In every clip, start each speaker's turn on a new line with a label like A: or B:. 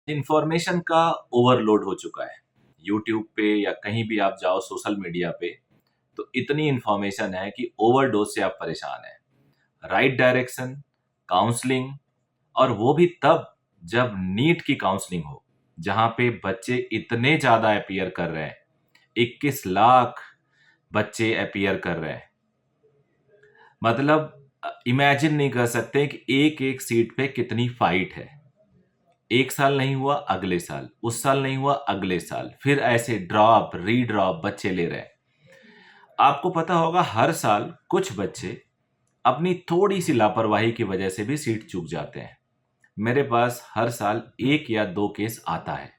A: Information का overload हो चुका है। यूट्यूब पे या कहीं भी आप जाओ सोशल मीडिया पे, तो इतनी इंफॉर्मेशन है कि ओवरडोज से आप परेशान हैं। राइट डायरेक्शन, काउंसलिंग, और वो भी तब जब नीट की काउंसलिंग हो, जहाँ पे बच्चे इतने ज़्यादा अपीयर कर रहे हैं। 21 लाख बच्चे अपीयर कर रहे हैं। मतलब इमेजिन नहीं कर सकते कि एक-एक सीट पे कितनी फाइट है। 1 साल नहीं हुआ, अगले साल, उस साल नहीं हुआ, अगले साल, फिर ऐसे ड्रॉप, रीड्रॉप बच्चे ले रहे हैं। आपको पता होगा हर साल कुछ बच्चे अपनी थोड़ी-सी लापरवाही की वजह से भी सीट चूक जाते हैं। मेरे पास हर साल 1 या 2 केस आता है।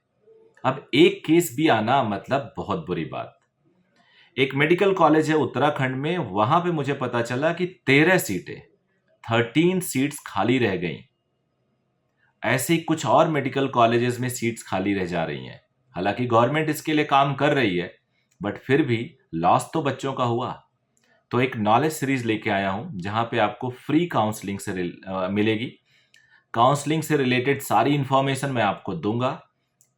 A: अब 1 केस भी आना मतलब बहुत बुरी बात। एक मेडिकल कॉलेज है उत्तराखंड में, वहां पे मुझे पता चला कि 13 सीटें, 13 सीट्स खाली रह गईं। ऐसे ही कुछ और मेडिकल कॉलेजेस में सीट्स खाली रह जा रही हैं। हालांकि गवर्नमेंट इसके लिए काम कर रही है, बट फिर भी लॉस तो बच्चों का हुआ। तो एक नॉलेज सीरीज लेके आया हूं, जहां पे आपको फ्री काउंसलिंग से मिलेगी। काउंसलिंग से रिलेटेड सारी इंफॉर्मेशन मैं आपको दूंगा।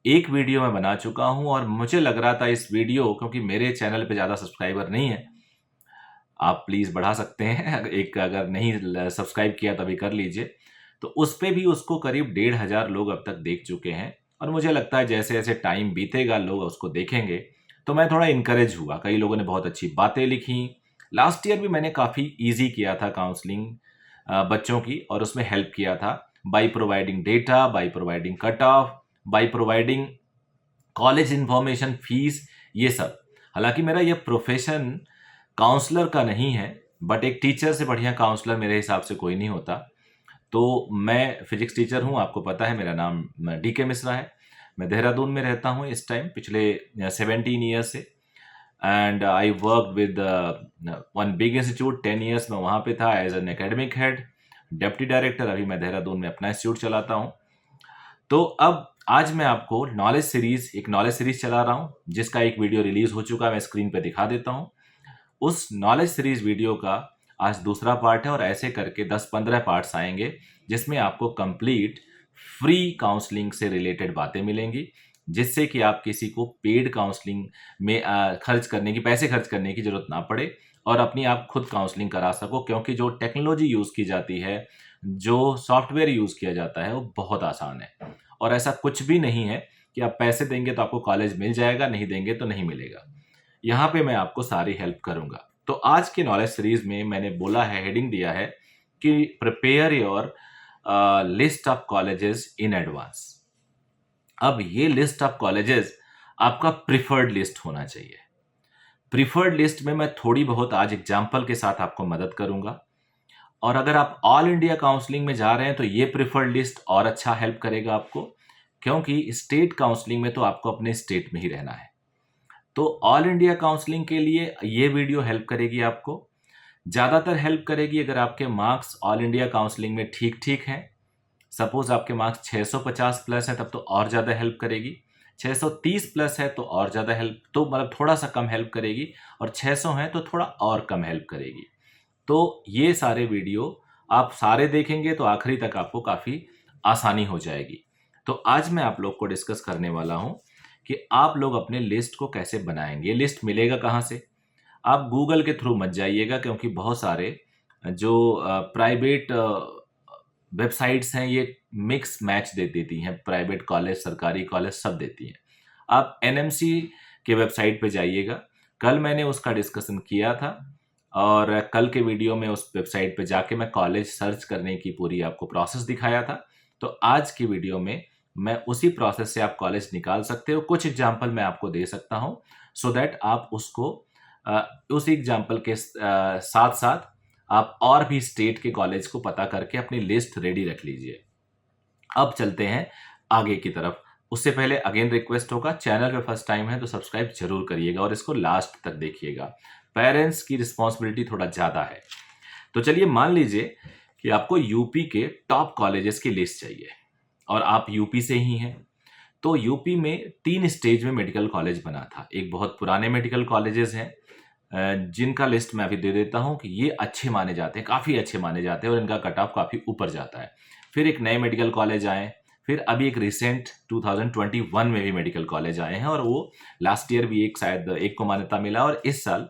A: एक वीडियो मैं बना चुका हूं और मुझे लग रहा था इस वीडियो, क्योंकि मेरे चैनल पे ज़्यादा सब्सक्राइबर नहीं है, आप प्लीज़ बढ़ा सकते हैं। एक अगर नहीं सब्सक्राइब किया तो अभी कर लीजिए। तो उस पे भी उसको करीब 1,500 लोग अब तक देख चुके हैं, और मुझे लगता है जैसे जैसे टाइम बीतेगा लोग उसको देखेंगे, तो मैं थोड़ा इनकरेज हुआ। कई लोगों ने बहुत अच्छी बातें लिखी। लास्ट ईयर भी मैंने काफ़ी ईजी किया था काउंसलिंग बच्चों की, और उसमें हेल्प किया था by providing data, by providing cut off, by providing college information, fees, ये सब। हालांकि मेरा ये प्रोफेशन काउंसलर का नहीं है, बट एक टीचर से बढ़िया काउंसलर मेरे हिसाब से कोई नहीं होता। तो मैं फिजिक्स टीचर हूँ, आपको पता है मेरा नाम DK मिश्रा है। मैं देहरादून में रहता हूँ इस टाइम, पिछले 17 ईयर्स से। And I work with one big institute, 10 years में वहाँ पे था as an academic head, deputy director. अभी मैं देहरादून में अपना इंस्टीट्यूट चलाता हूँ। तो अब आज मैं आपको एक नॉलेज सीरीज चला रहा हूँ, जिसका एक वीडियो रिलीज हो चुका है, मैं स्क्रीन पे दिखा देता हूँ। उस नॉलेज सीरीज वीडियो का आज दूसरा पार्ट है, और ऐसे करके 10-15 पार्ट्स आएंगे, जिसमें आपको कंप्लीट फ्री काउंसलिंग से रिलेटेड बातें मिलेंगी, जिससे कि आप किसी को पेड काउंसलिंग में पैसे खर्च करने की जरूरत ना पड़े, और अपनी आप खुद काउंसलिंग करा सको। क्योंकि जो टेक्नोलॉजी यूज़ की जाती है, जो सॉफ्टवेयर यूज़ किया जाता है, वो बहुत आसान है। और ऐसा कुछ भी नहीं है कि आप पैसे देंगे तो आपको कॉलेज मिल जाएगा, नहीं देंगे तो नहीं मिलेगा। यहाँ पे मैं आपको सारी हेल्प करूंगा। तो आज की नॉलेज सीरीज में मैंने बोला है, हेडिंग दिया है कि prepare your list of colleges in advance. अब ये लिस्ट ऑफ कॉलेजेस आपका प्रिफर्ड लिस्ट होना चाहिए। प्रिफर्ड लिस्ट में मैं थोड़ी बहुत आज एग्जाम्पल के साथ आपको मदद करूंगा। और अगर आप ऑल इंडिया काउंसलिंग में जा रहे हैं तो ये प्रिफर्ड लिस्ट और अच्छा हेल्प करेगा आपको, क्योंकि स्टेट काउंसलिंग में तो आपको अपने स्टेट में ही रहना है। तो ऑल इंडिया काउंसलिंग के लिए ये वीडियो हेल्प करेगी आपको। ज़्यादातर हेल्प करेगी अगर आपके मार्क्स ऑल इंडिया काउंसलिंग में ठीक ठीक हैं। सपोज आपके मार्क्स 650 प्लस हैं, तब तो और ज़्यादा हेल्प करेगी। 630 प्लस है तो और ज़्यादा हेल्प, तो मतलब थोड़ा सा कम हेल्प करेगी। और 600 है तो थोड़ा और कम हेल्प करेगी। तो ये सारे वीडियो आप सारे देखेंगे तो आखिरी तक आपको काफ़ी आसानी हो जाएगी। तो आज मैं आप लोग को डिस्कस करने वाला हूँ कि आप लोग अपने लिस्ट को कैसे बनाएंगे। ये लिस्ट मिलेगा कहाँ से? आप गूगल के थ्रू मत जाइएगा, क्योंकि बहुत सारे जो प्राइवेट वेबसाइट्स हैं, ये मिक्स मैच दे देती हैं। प्राइवेट कॉलेज, सरकारी कॉलेज सब देती हैं। आप NMC के वेबसाइट पे जाइएगा। कल मैंने उसका डिस्कशन किया था, और कल के वीडियो में उस वेबसाइट पे जाके मैं कॉलेज सर्च करने की पूरी आपको प्रोसेस दिखाया था। तो आज की वीडियो में मैं उसी प्रोसेस से आप कॉलेज निकाल सकते हो। कुछ एग्जाम्पल मैं आपको दे सकता हूँ, सो दैट आप उसको उस एग्जाम्पल के साथ साथ आप और भी स्टेट के कॉलेज को पता करके अपनी लिस्ट रेडी रख लीजिए। अब चलते हैं आगे की तरफ। उससे पहले अगेन रिक्वेस्ट होगा, चैनल पे फर्स्ट टाइम है तो सब्सक्राइब जरूर करिएगा और इसको लास्ट तक देखिएगा। पेरेंट्स की रिस्पॉन्सिबिलिटी थोड़ा ज़्यादा है। तो चलिए, मान लीजिए कि आपको यूपी के टॉप कॉलेजेस की लिस्ट चाहिए, और आप यूपी से ही हैं। तो यूपी में 3 स्टेज में मेडिकल कॉलेज बना था। एक बहुत पुराने मेडिकल कॉलेजेस हैं, जिनका लिस्ट मैं अभी दे देता हूं कि ये अच्छे माने जाते हैं, काफ़ी अच्छे माने जाते हैं, और इनका कट ऑफ काफ़ी ऊपर जाता है। फिर एक नए मेडिकल कॉलेज आए, फिर अभी एक रिसेंट 2021 में भी मेडिकल कॉलेज आए हैं, और वो लास्ट ईयर भी एक शायद एक को मान्यता मिला, और इस साल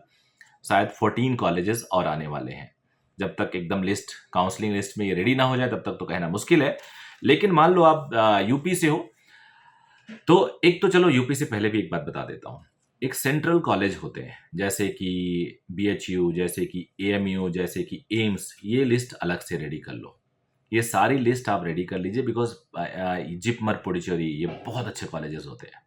A: शायद 14 कॉलेजेस और आने वाले हैं। जब तक एकदम लिस्ट, काउंसलिंग लिस्ट में ये रेडी ना हो जाए तब तक तो कहना मुश्किल है। लेकिन मान लो आप यूपी से हो, तो एक तो चलो यूपी से पहले भी एक बात बता देता हूँ। एक सेंट्रल कॉलेज होते हैं जैसे कि बीएचयू, जैसे कि एएमयू, जैसे कि एम्स, ये लिस्ट अलग से रेडी कर लो। ये सारी लिस्ट आप रेडी कर लीजिए, बिकॉज जिपमर, पुडुचेरी, ये बहुत अच्छे कॉलेजेस होते हैं।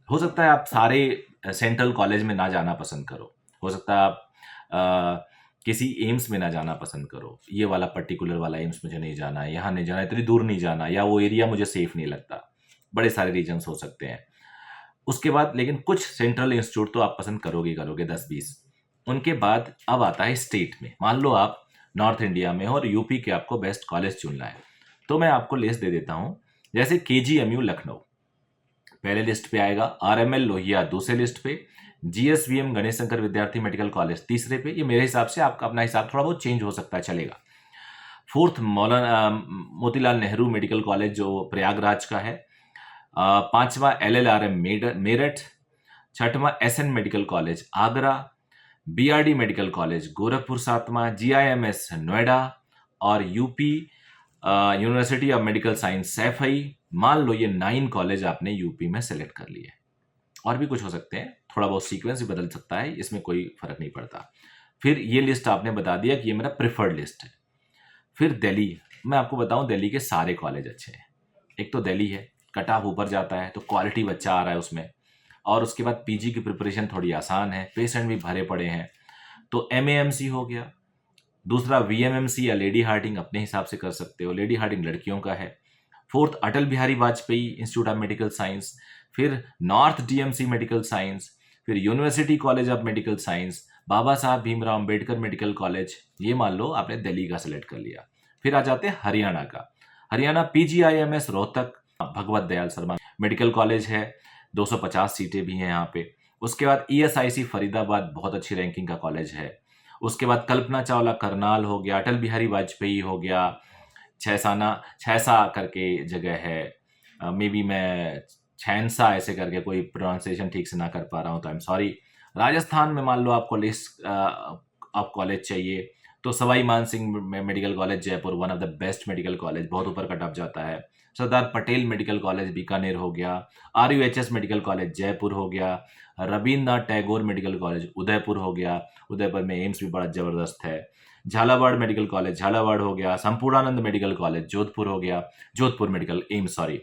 A: हो सकता है आप सारे सेंट्रल कॉलेज में ना जाना पसंद करो, हो सकता है आप किसी एम्स में ना जाना पसंद करो, ये वाला पर्टिकुलर वाला एम्स मुझे नहीं जाना है, यहाँ नहीं जाना, इतनी दूर नहीं जाना, या वो एरिया मुझे सेफ नहीं लगता। बड़े सारे रीजन्स हो सकते हैं। उसके बाद लेकिन कुछ सेंट्रल इंस्टीट्यूट तो आप पसंद करोगे करोगे 10-20। उनके बाद अब आता है स्टेट में। मान लो आप नॉर्थ इंडिया में हो और यूपी के आपको बेस्ट कॉलेज चुनना है, तो मैं आपको लिस्ट दे देता हूँ। जैसे केजीएमयू लखनऊ पहले लिस्ट पे आएगा, आरएमएल लोहिया दूसरे लिस्ट पे, जीएसवीएम गणेश शंकर विद्यार्थी मेडिकल कॉलेज तीसरे पे। ये मेरे हिसाब से, आपका अपना हिसाब थोड़ा बहुत चेंज हो सकता है, चलेगा। फोर्थ मौलाना मोतीलाल नेहरू मेडिकल कॉलेज जो प्रयागराज का है। पांचवा एलएलआरएम मेरठ। छठवां SN medical college Agra. BRD medical college Gorakhpur सातवां, जीआईएमएस नोएडा, और UP university of medical science Saifai. मान लो ये 9 कॉलेज आपने यूपी में सेलेक्ट कर लिए। और भी कुछ हो सकते हैं, थोड़ा बहुत सीक्वेंस भी बदल सकता है, इसमें कोई फर्क नहीं पड़ता। फिर ये लिस्ट आपने बता दिया कि ये मेरा प्रेफर्ड लिस्ट है। फिर दिल्ली, मैं आपको बताऊं दिल्ली के सारे कॉलेज अच्छे हैं। एक तो दिल्ली है, कट ऑफ ऊपर जाता है तो क्वालिटी बच्चा आ रहा है उसमें, और उसके बाद पीजी की प्रिपरेशन थोड़ी आसान है, पेशेंट भी भरे पड़े हैं। तो एमएएमसी हो गया। दूसरा वीएमएमसी या लेडी हार्डिंग अपने हिसाब से कर सकते हो, लेडी हार्डिंग लड़कियों का है। Fourth Atal Bihari Vajpayee institute of medical science. फिर नॉर्थ डीएमसी मेडिकल साइंस। फिर university college of medical science, Baba Saheb Bhimrao Ambedkar medical college. ये मान लो आपने दिल्ली का सिलेक्ट कर लिया। फिर आ जाते हैं हरियाणा का। Haryana PGIMS Rohtak Bhagwat Dayal Sharma medical college है, 250 सीटें भी हैं यहाँ पे। उसके बाद ईएसआईसी फरीदाबाद, बहुत अच्छी रैंकिंग का कॉलेज है। उसके बाद कल्पना चावला करनाल हो गया, अटल बिहारी वाजपेयी हो गया, छैसा करके जगह है, मे बी मैं छैनसा ऐसे करके कोई प्रोनाउंसिएशन ठीक से ना कर पा रहा हूँ तो आई एम सॉरी। राजस्थान में मान लो आपको लिस्ट ऑफ कॉलेज चाहिए तो Sawai Mansingh medical college Jaipur, one of the best medical college, बहुत ऊपर कट ऑफ जाता है। सरदार पटेल मेडिकल कॉलेज बीकानेर हो गया। आरयूएचएस मेडिकल कॉलेज जयपुर हो गया। रविन्द्रनाथ टैगोर मेडिकल कॉलेज उदयपुर हो गया, उदयपुर में एम्स भी बड़ा जबरदस्त है। झालावाड़ मेडिकल कॉलेज झालावाड़ हो गया। संपूर्णानंद मेडिकल कॉलेज जोधपुर हो गया, जोधपुर मेडिकल एम्स सॉरी,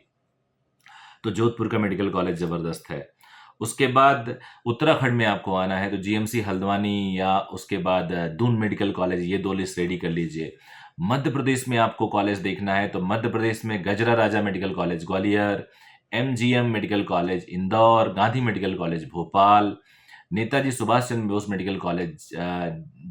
A: तो जोधपुर का मेडिकल कॉलेज जबरदस्त है। उसके बाद उत्तराखंड में आपको आना है तो जीएमसी हल्द्वानी, या उसके बाद दून मेडिकल कॉलेज, ये 2 लिस्ट रेडी कर लीजिए। मध्य प्रदेश में आपको कॉलेज देखना है तो मध्य प्रदेश में Gajra Raja medical college Gwalior, MGM medical college Indore, Gandhi medical college Bhopal, Netaji Subhash Chandra Bose medical college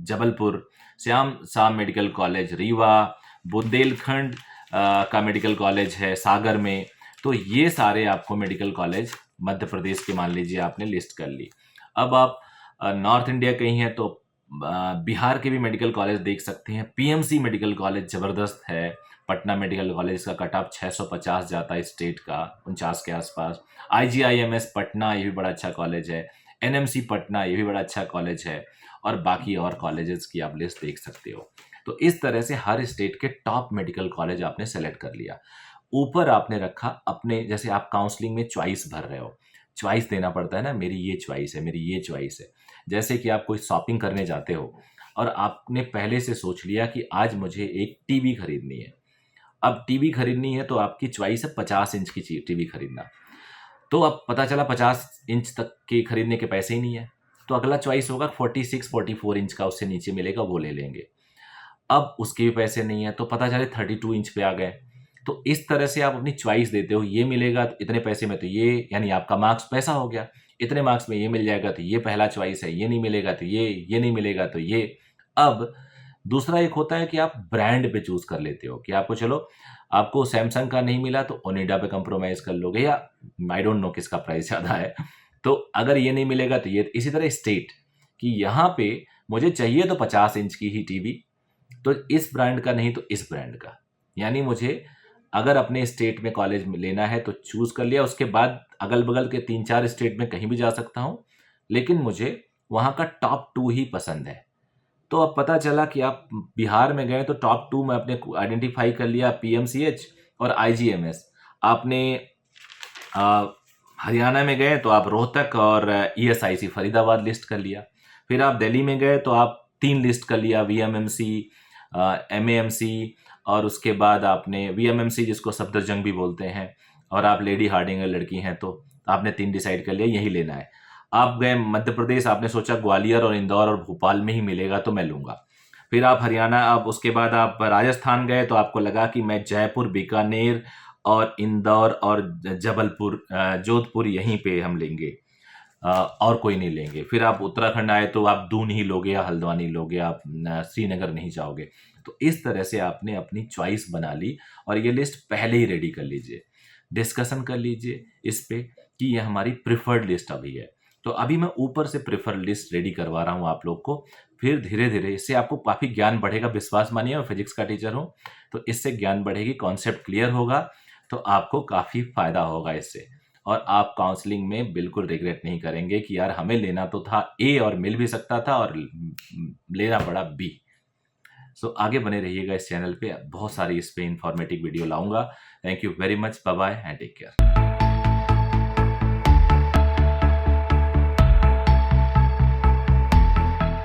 A: Jabalpur, Shyam Shah medical college Rewa, Bundelkhand का मेडिकल कॉलेज है सागर में। तो ये सारे आपको मेडिकल कॉलेज मध्य प्रदेश के मान लीजिए आपने लिस्ट कर ली। अब आप नॉर्थ इंडिया कहीं हैं तो बिहार के भी मेडिकल कॉलेज देख सकते हैं। पीएमसी मेडिकल कॉलेज जबरदस्त है। पटना मेडिकल कॉलेज का कट ऑफ 650 जाता है स्टेट का, 49 के आसपास। आईजीआईएमएस पटना, ये भी बड़ा अच्छा कॉलेज है। एनएमसी पटना, ये भी बड़ा अच्छा कॉलेज है। और बाकी और कॉलेजेस की आप लिस्ट देख सकते हो। तो इस तरह से हर स्टेट के टॉप मेडिकल कॉलेज आपने सेलेक्ट कर लिया। ऊपर आपने रखा अपने, जैसे आप काउंसलिंग में चॉइस भर रहे हो, चॉइस देना पड़ता है ना, मेरी ये चॉइस है, मेरी ये चॉइस है। जैसे कि आप कोई शॉपिंग करने जाते हो और आपने पहले से सोच लिया कि आज मुझे एक टीवी खरीदनी है। अब टीवी खरीदनी है तो आपकी चॉइस है 50 इंच की टीवी खरीदना। तो अब पता चला 50 इंच तक के खरीदने के पैसे ही नहीं है, तो अगला चॉइस होगा 46-44 इंच का, उससे नीचे मिलेगा वो ले लेंगे। अब उसके भी पैसे नहीं है तो पता चले 32 इंच पे आ गए। तो इस तरह से आप अपनी चॉइस देते हो, ये मिलेगा तो इतने पैसे में तो ये, यानी आपका मार्क्स पैसा हो गया, इतने मार्क्स में ये मिल जाएगा तो ये पहला चॉइस है, ये नहीं मिलेगा तो ये नहीं मिलेगा तो ये। अब दूसरा एक होता है कि आप ब्रांड पे चूज कर लेते हो कि आपको, चलो आपको सैमसंग का नहीं मिला तो ओनिडा पे कंप्रोमाइज कर लोगे, या आई डोंट नो किसका प्राइस ज़्यादा है। तो अगर ये नहीं मिलेगा तो ये। इसी तरह स्टेट कि यहाँ पे मुझे चाहिए तो 50 इंच की ही टीवी, तो इस ब्रांड का नहीं तो इस ब्रांड का, यानी मुझे अगर अपने स्टेट में कॉलेज में लेना है तो चूज़ कर लिया, उसके बाद अगल-बगल के 3-4 स्टेट में कहीं भी जा सकता हूँ, लेकिन मुझे वहाँ का टॉप 2 ही पसंद है। तो अब पता चला कि आप बिहार में गए तो टॉप 2 में आपने आइडेंटिफ़ाई कर लिया, पीएमसीएच और आईजीएमएस। आपने अ, हरियाणा में गए तो आप रोहतक और ईएसआईसी फरीदाबाद लिस्ट कर लिया। फिर आप दिल्ली में गए तो आप 3 लिस्ट कर लिया, वीएमएमसी, एमएएमसी, और उसके बाद आपने वीएमएमसी जिसको सफदरजंग भी बोलते हैं, और आप लेडी हार्डिंगर लड़की हैं तो आपने 3 डिसाइड कर लिया यही लेना है। आप गए मध्य प्रदेश, आपने सोचा ग्वालियर और इंदौर और भोपाल में ही मिलेगा तो मैं लूँगा। फिर आप हरियाणा, अब उसके बाद आप राजस्थान गए तो आपको लगा कि मैं जयपुर, बीकानेर और इंदौर और जबलपुर, जोधपुर यहीं पे हम लेंगे, और कोई नहीं लेंगे। फिर आप उत्तराखंड आए तो आप दून ही लोगे या हल्द्वानी लोगे, आप श्रीनगर नहीं जाओगे। तो इस तरह से आपने अपनी चॉइस बना ली और ये लिस्ट पहले ही रेडी कर लीजिए। डिस्कशन कर लीजिए इस पे कि ये हमारी प्रिफर्ड लिस्ट अभी है। तो अभी मैं ऊपर से प्रिफर्ड लिस्ट रेडी करवा रहा हूँ आप लोग को। फिर धीरे-धीरे इससे आपको काफ़ी ज्ञान बढ़ेगा। विश्वास मानिए, मैं फिज़िक्स का टीचर हूँ, तो इससे ज्ञान बढ़ेगी, कॉन्सेप्ट क्लियर होगा, तो आपको काफ़ी फ़ायदा होगा इससे। और आप काउंसलिंग में बिल्कुल रिग्रेट नहीं करेंगे कि यार हमें लेना तो था ए और मिल भी सकता था और लेना पड़ा बी। सो आगे बने रहिएगा इस चैनल पे, बहुत सारी इस पे इंफॉर्मेटिव वीडियो लाऊंगा। Thank you very much, bye bye and take care.